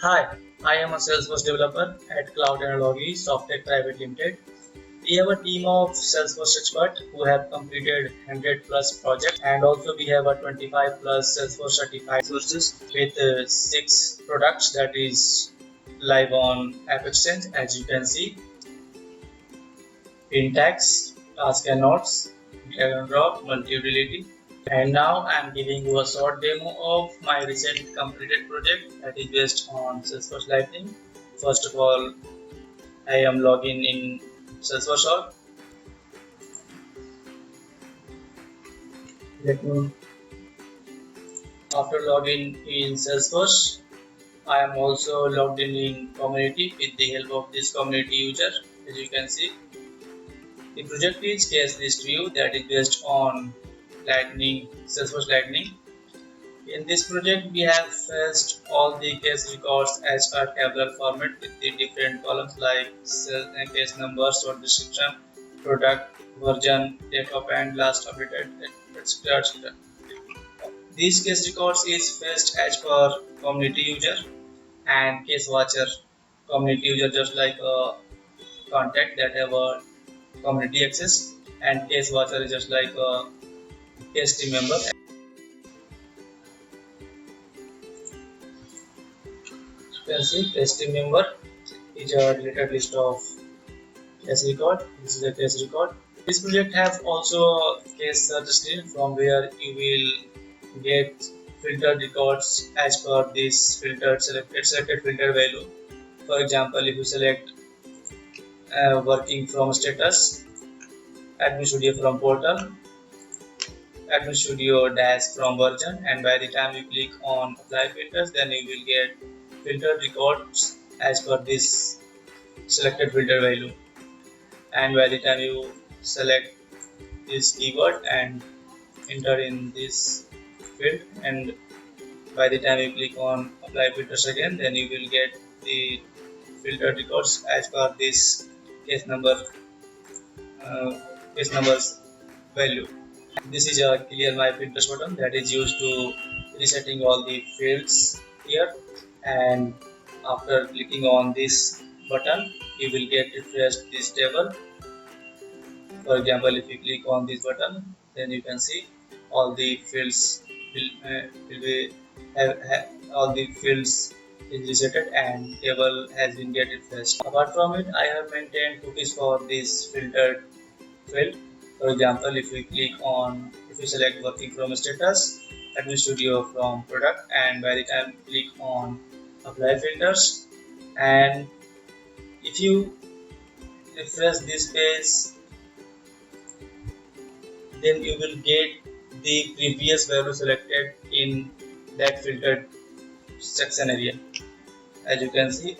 Hi, I am a Salesforce developer at Cloud Analogy Software Private Limited. We have a team of Salesforce experts who have completed 100 plus projects, and also we have a 25 plus Salesforce certified resources with 6 products that is live on App Exchange. As you can see, Intax, Task and Notes, Drag and Drop, Multi-Utility. And now I am giving you a short demo of my recent completed project that is based on Salesforce Lightning. First of all, I am logging in Salesforce. Let me After logging in Salesforce, I am also logged in community with the help of this community user. As you can see, the project is case list view that is based on Lightning, Salesforce Lightning. In this project, we have fetched all the case records as per tabular format with the different columns like case number, short description, product, version, date of and last updated, etc. etc. These case records is fetched as per community user and case watcher. Community user just like a contact that have a community access, and case watcher is just like a case team member. You can see case team member is a related list of case record. This is a case record. This project have also case search screen from where you will get filtered records as per this selected filter value. For example, if you select working from status, admin studio from portal, admin studio dash from version, and by the time you click on apply filters, then you will get filtered records as per this selected filter value. And by the time you select this keyword and enter in this field, and by the time you click on apply filters again, then you will get the filtered records as per this case number uh, case numbers value. This is a clear my filters button that is used to resetting all the fields here, and after clicking on this button you will get refreshed this table. For example, if you click on this button, then you can see all the fields will be all the fields is resetted and table has been get refreshed. Apart from it, I have maintained cookies for this filtered field. For example, if you select working from status, admin studio from product, and by the time you click on apply filters, and if you refresh this page, then you will get the previous value selected in that filtered section area. As you can see,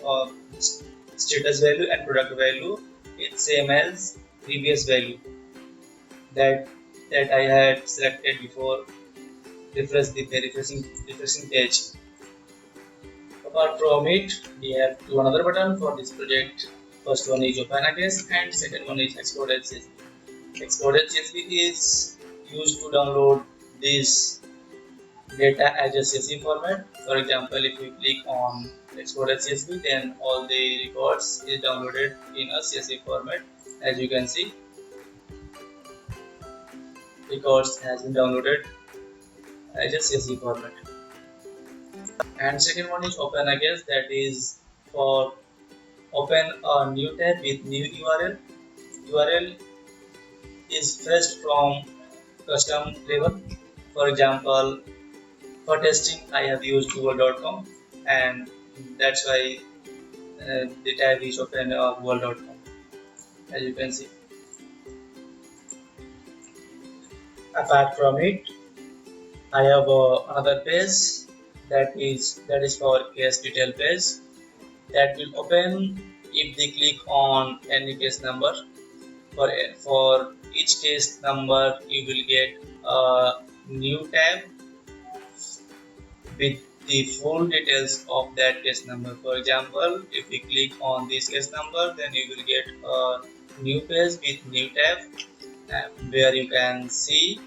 status value and product value it's same as previous value that I had selected before refreshing page. Apart from it, we have two another button for this project. First one is open a case and second one is export CSV. Export CSV is used to download this data as a CSV format. For example, if you click on export CSV, then all the records is downloaded in a CSV format. As you can see, records has been downloaded as a CSV format. And second one is open again, that is for open a new tab with new URL. URL is fetched from custom level. For example, for testing I have used google.com, and that's why the tab is open google.com, as you can see. Apart from it, I have another page that is for case detail page that will open if they click on any case number. For each case number you will get a new tab with the full details of that case number. For example, if we click on this case number, then you will get a new page with new tab where you can see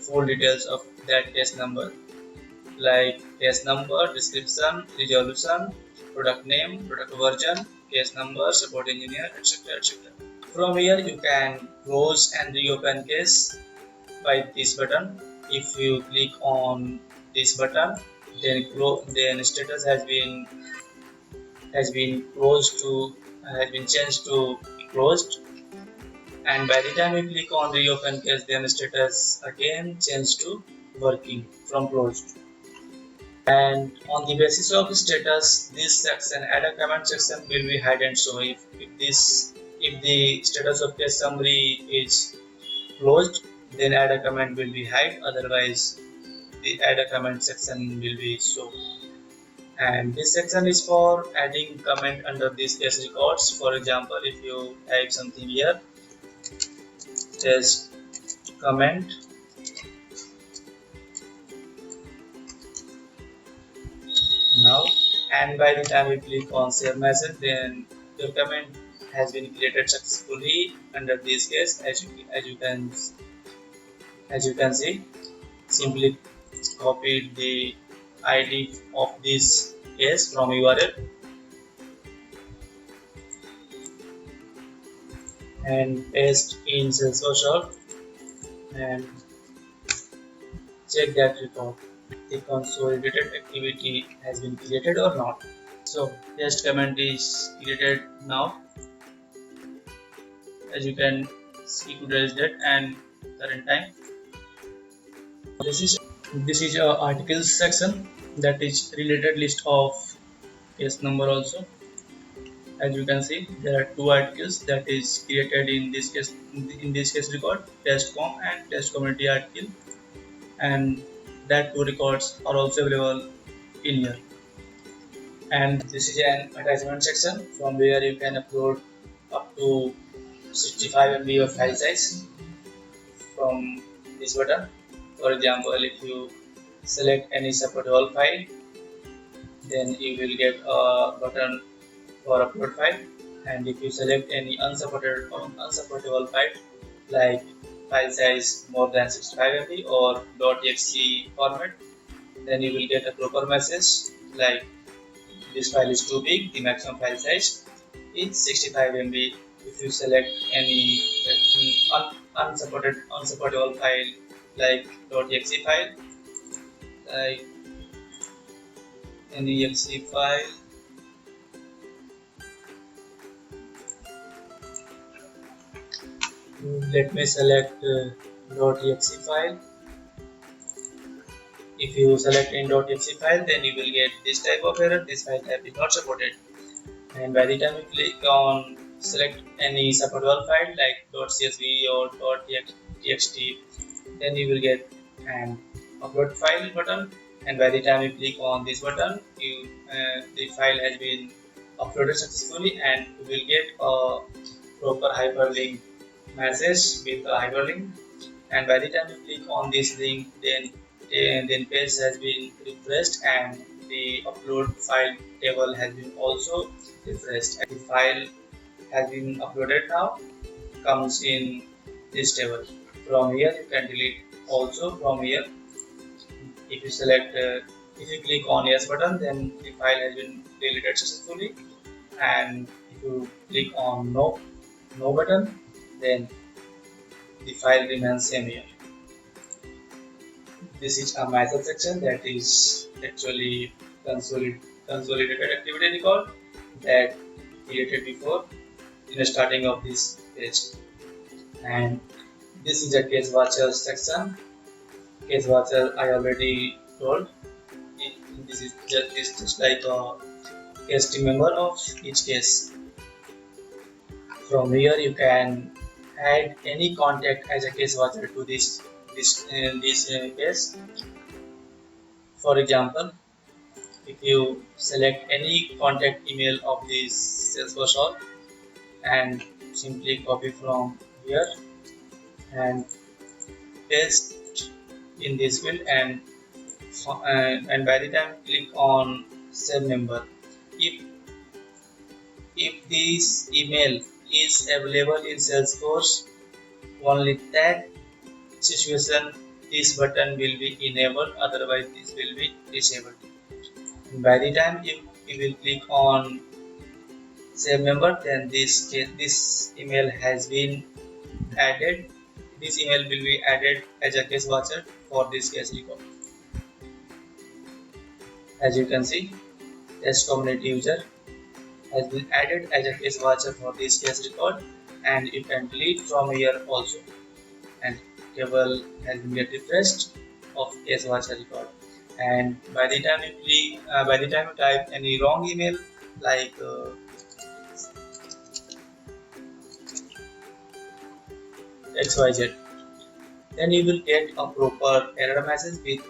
full details of that case number, like case number, description, resolution, product name, product version, case number, support engineer, etc. etc. From here you can close and reopen case by this button. If you click on this button, then status has been closed to has been changed to closed, and by the time you click on reopen case, then status again changed to working from closed. And on the basis of status, this section add a comment section will be hidden. So if the status of case summary is closed, then add a comment will be hide, otherwise the add a comment section will be show. And this section is for adding comment under these case records. For example, if you type something here, just comment now, and by the time you click on save message, then your comment has been created successfully under this case. As you can see, simply copy the ID of this case from URL and paste in Salesforce and check that record. The consolidated activity has been created or not. So test comment is created now. As you can see, today's date and current time. This is a articles section, that is related list of case number also. As you can see, there are two articles that is created in this case record, test.com and test community article, and that two records are also available in here. And this is an attachment section from where you can upload up to 65 MB of file size from this button. For example, if you select any supportable file, then you will get a button for upload file, and if you select any unsupportable file like file size more than 65 MB or .exe format, then you will get a proper message like this file is too big, the maximum file size is 65 MB. If you select any unsupportable file like .exe file, like any exe file, let me select .exe file. If you select in .exe file, then you will get this type of error, this file type is not supported. And by the time you click on select any supportable file like .csv or .txt, then you will get an upload file button, and by the time you click on this button, the file has been uploaded successfully, and you will get a proper hyperlink message with a hyperlink. And by the time you click on this link, then page has been refreshed and the upload file table has been also refreshed, and the file has been uploaded now, comes in this table. From here you can delete also from here. If you click on yes button, then the file has been deleted successfully, and if you click on no button, then the file remains same here. This is a method section, that is actually consolidated activity record that created before in the starting of this page. And this is a case watcher section. Case watcher I already told. This is just like a case team member of each case. From here you can add any contact as a case watcher to this case. For example, if you select any contact email of this Salesforce and simply copy from here and paste in this field, and by the time click on save member, if this email is available in Salesforce, only that situation this button will be enabled, otherwise this will be disabled. And by the time you will click on save member, then this email has been added. This email will be added as a case watcher for this case record. As you can see, test community user has been added as a case watcher for this case record, and you can delete from here also. And table has been get refreshed of case watcher record. And by the time you type any wrong email like XYZ, then you will get a proper error message with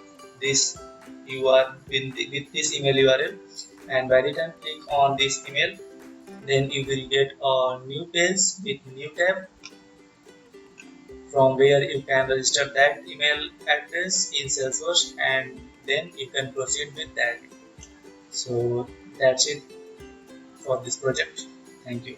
this with this email URL. And by the time click on this email, then you will get a new page with new tab from where you can register that email address in Salesforce, and then you can proceed with that. So that's it for this project. Thank you.